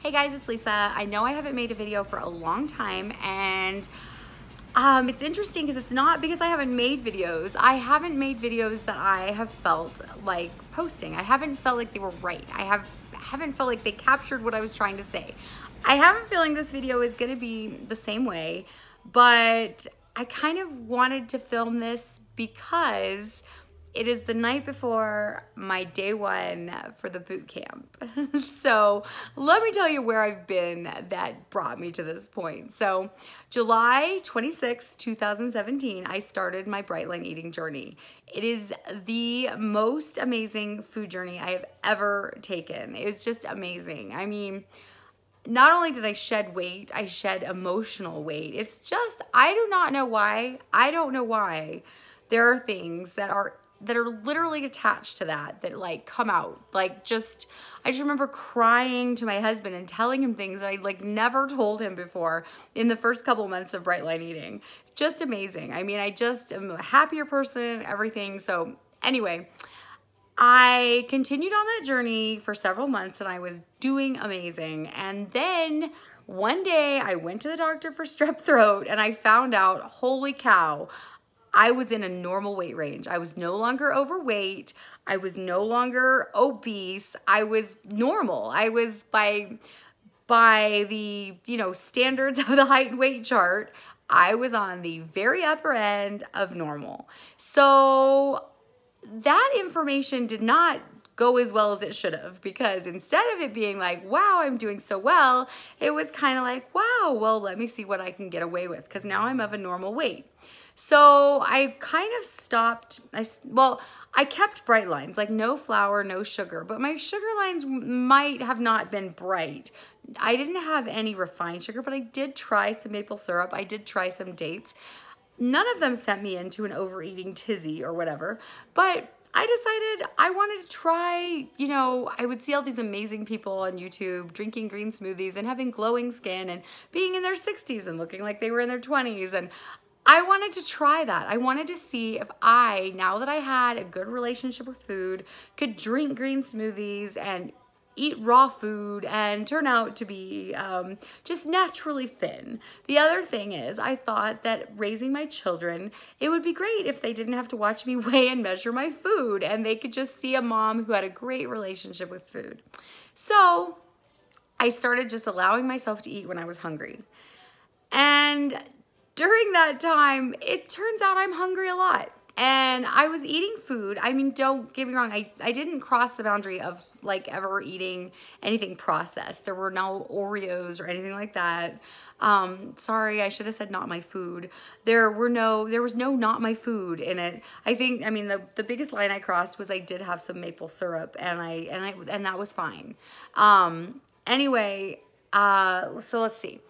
Hey guys, it's Lisa. I know I haven't made a video for a long time, and it's interesting because it's not because I haven't made videos. I haven't made videos that I have felt like posting. I haven't felt like they were right. I haven't felt like they captured what I was trying to say. I have a feeling this video is going to be the same way, but I kind of wanted to film this because it is the night before my day one for the boot camp. So let me tell you where I've been that brought me to this point. So July 26th, 2017, I started my Bright Line eating journey. It is the most amazing food journey I have ever taken. It was just amazing. I mean, not only did I shed weight, I shed emotional weight. It's just, I do not know why. I don't know why there are things that are literally attached to that like come out. Like I just remember crying to my husband and telling him things that I like never told him before in the first couple months of Bright Line eating. Just amazing. I mean, I just am a happier person, everything. So anyway, I continued on that journey for several months and I was doing amazing. And then one day I went to the doctor for strep throat and I found out, holy cow, I was in a normal weight range. I was no longer overweight. I was no longer obese. I was normal. I was by the, standards of the height and weight chart, I was on the very upper end of normal. So that information did not go as well as it should have, because instead of it being like, wow, I'm doing so well, it was kind of like, wow, well, let me see what I can get away with, because now I'm of a normal weight. So I kind of stopped, I kept bright lines, like no flour, no sugar, but my sugar lines might have not been bright. I didn't have any refined sugar, but I did try some maple syrup. I did try some dates. None of them sent me into an overeating tizzy or whatever, but I decided I wanted to try, I would see all these amazing people on YouTube drinking green smoothies and having glowing skin and being in their 60s and looking like they were in their 20s. And I wanted to try that. I wanted to see if I, now that I had a good relationship with food, could drink green smoothies and eat raw food and turn out to be just naturally thin. The other thing is, I thought that raising my children, it would be great if they didn't have to watch me weigh and measure my food and they could just see a mom who had a great relationship with food. So I started just allowing myself to eat when I was hungry. And during that time, it turns out I'm hungry a lot. And I was eating food. I mean, don't get me wrong. I didn't cross the boundary of like ever eating anything processed. There were no Oreos or anything like that. Sorry, I should have said not my food. There was no not my food in it. I mean, the biggest line I crossed was I did have some maple syrup and that was fine. Anyway, so let's see.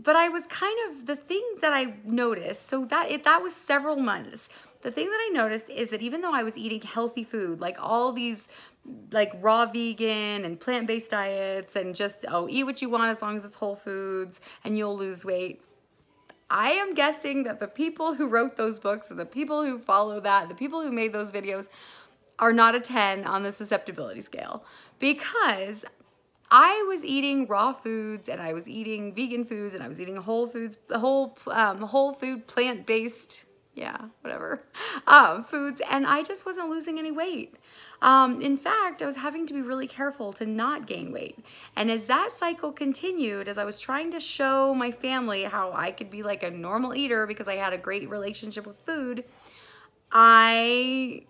But I was kind of, the thing that I noticed, so that was several months. The thing that I noticed is that even though I was eating healthy food, like all these like raw vegan and plant-based diets and just, eat what you want as long as it's whole foods and you'll lose weight, I am guessing that the people who wrote those books and the people who follow that, the people who made those videos are not a 10 on the susceptibility scale, because I was eating raw foods and I was eating vegan foods and I was eating whole food, plant-based, foods, and I just wasn't losing any weight. In fact, I was having to be really careful to not gain weight. And as that cycle continued, as I was trying to show my family how I could be like a normal eater because I had a great relationship with food, I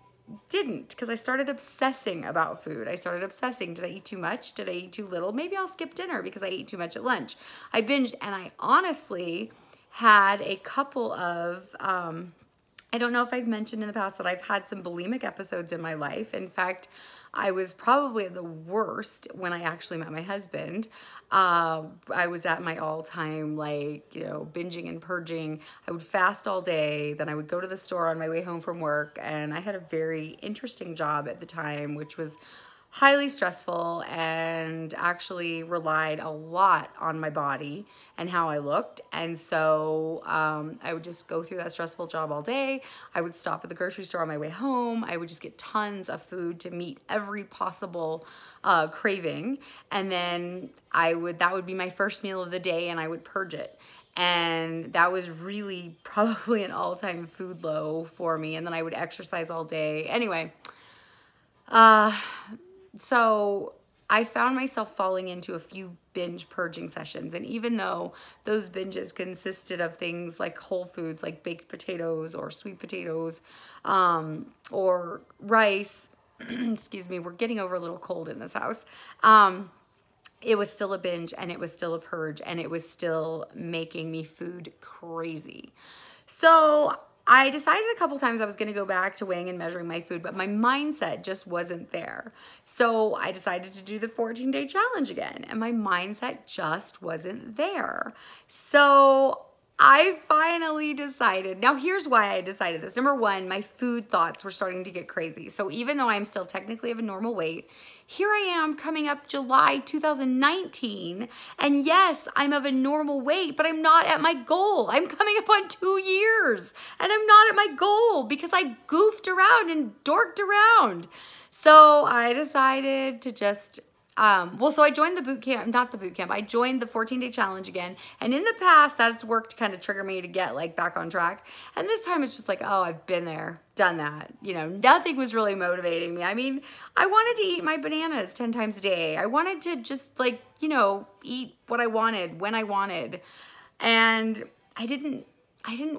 didn't, because I started obsessing about food. I started obsessing. Did I eat too much? Did I eat too little? Maybe I'll skip dinner because I ate too much at lunch. I binged, and I honestly had a couple of, I don't know if I've mentioned in the past that I've had some bulimic episodes in my life. In fact, I was probably the worst when I actually met my husband. I was at my all-time, binging and purging. I would fast all day, then I would go to the store on my way home from work, and I had a very interesting job at the time, which was highly stressful and actually relied a lot on my body and how I looked. And so I would just go through that stressful job all day. I would stop at the grocery store on my way home. I would just get tons of food to meet every possible craving. And then that would be my first meal of the day, and I would purge it. And that was really probably an all-time food low for me. And then I would exercise all day. Anyway, so I found myself falling into a few binge purging sessions. And even though those binges consisted of things like whole foods, like baked potatoes or sweet potatoes, or rice, excuse me, we're getting over a little cold in this house. It was still a binge, and it was still a purge, and it was still making me food crazy. So I decided a couple times I was going to go back to weighing and measuring my food, but my mindset just wasn't there. So I decided to do the 14-day challenge again, and my mindset just wasn't there. So I finally decided. Now here's why I decided this. Number one, my food thoughts were starting to get crazy. So even though I'm still technically of a normal weight, here I am coming up July 2019, and yes, I'm of a normal weight, but I'm not at my goal. I'm coming up on 2 years, and I'm not at my goal because I goofed around and dorked around. So I decided to just so I joined the boot camp, not the boot camp, I joined the 14-day challenge again. And in the past, that's worked to kind of trigger me to get like back on track. And this time it's just like, oh, I've been there, done that. You know, nothing was really motivating me. I mean, I wanted to eat my bananas 10 times a day. I wanted to just like, you know, eat what I wanted, when I wanted. And I didn't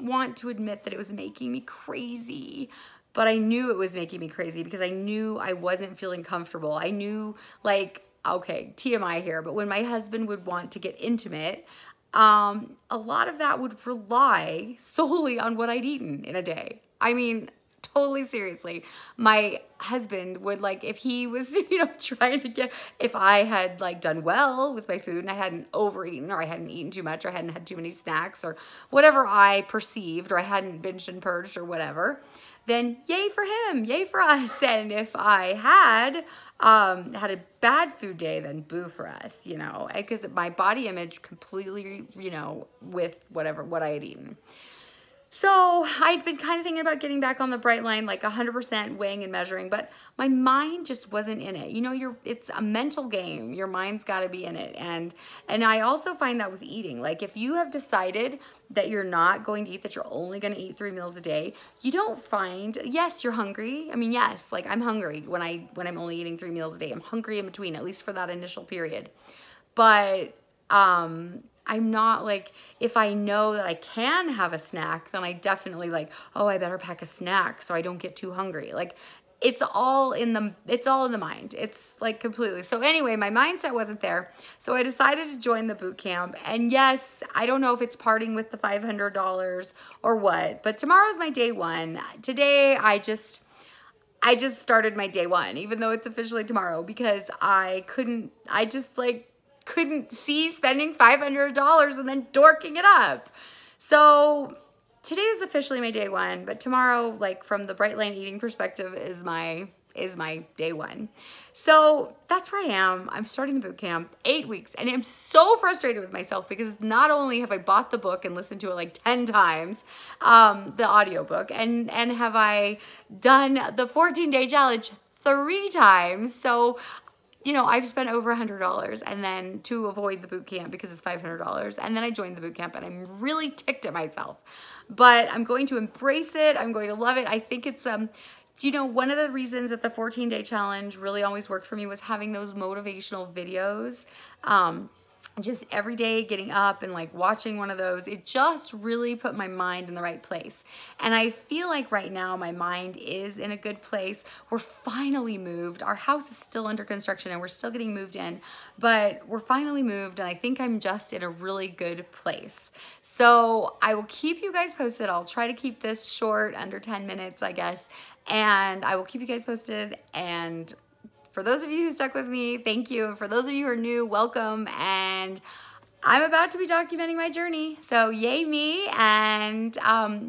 want to admit that it was making me crazy. But I knew it was making me crazy because I knew I wasn't feeling comfortable. I knew, like, okay, TMI here, but when my husband would want to get intimate, a lot of that would rely solely on what I'd eaten in a day. I mean, totally seriously. My husband would, like, if he was, you know, trying to get, if I had like done well with my food and I hadn't overeaten, or I hadn't eaten too much, or I hadn't had too many snacks, or whatever I perceived, or I hadn't binged and purged or whatever, then yay for him, yay for us. And if I had had a bad food day, then boo for us, you know, because my body image completely, you know, with what I had eaten. So I'd been kind of thinking about getting back on the bright line, like 100% weighing and measuring, but my mind just wasn't in it. You know, it's a mental game. Your mind's got to be in it. And I also find that with eating, like if you have decided that you're not going to eat, that you're only going to eat 3 meals a day, you don't find, yes, you're hungry. I mean, yes, like I'm hungry when I'm only eating 3 meals a day. I'm hungry in between, at least for that initial period. But, I'm not like, if I know that I can have a snack, then I definitely like, oh, I better pack a snack so I don't get too hungry. Like it's all in the mind. It's like completely. So anyway, my mindset wasn't there. So I decided to join the boot camp. And yes, I don't know if it's parting with the $500 or what, but tomorrow's my day one. Today, I just started my day one, even though it's officially tomorrow, because I just couldn't see spending $500 and then dorking it up. So today is officially my day one, but tomorrow, like from the Bright Line eating perspective, is my day one. So that's where I am. I'm starting the boot camp, 8 weeks, and I'm so frustrated with myself because not only have I bought the book and listened to it like 10 times, the audiobook, and have I done the 14-day challenge 3 times. So you know, I've spent over $100 and then to avoid the boot camp because it's $500. And then I joined the boot camp and I'm really ticked at myself, but I'm going to embrace it. I'm going to love it. I think it's, you know, one of the reasons that the 14-day challenge really always worked for me was having those motivational videos. Just every day getting up and like watching one of those, it just really put my mind in the right place. And I feel like right now my mind is in a good place. We're finally moved. Our house is still under construction and we're still getting moved in, but we're finally moved and I think I'm just in a really good place. So I will keep you guys posted. I'll try to keep this short, under 10 minutes, I guess. And I will keep you guys posted. And for those of you who stuck with me, thank you. And for those of you who are new, welcome. And I'm about to be documenting my journey. So yay me, and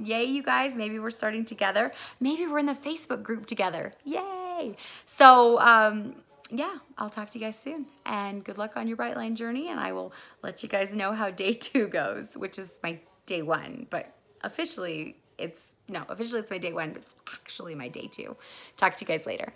yay you guys. Maybe we're starting together. Maybe we're in the Facebook group together. Yay. So yeah, I'll talk to you guys soon. And good luck on your bright line journey. And I will let you guys know how day 2 goes, which is my day 1. But officially it's my day 1, but it's actually my day 2. Talk to you guys later.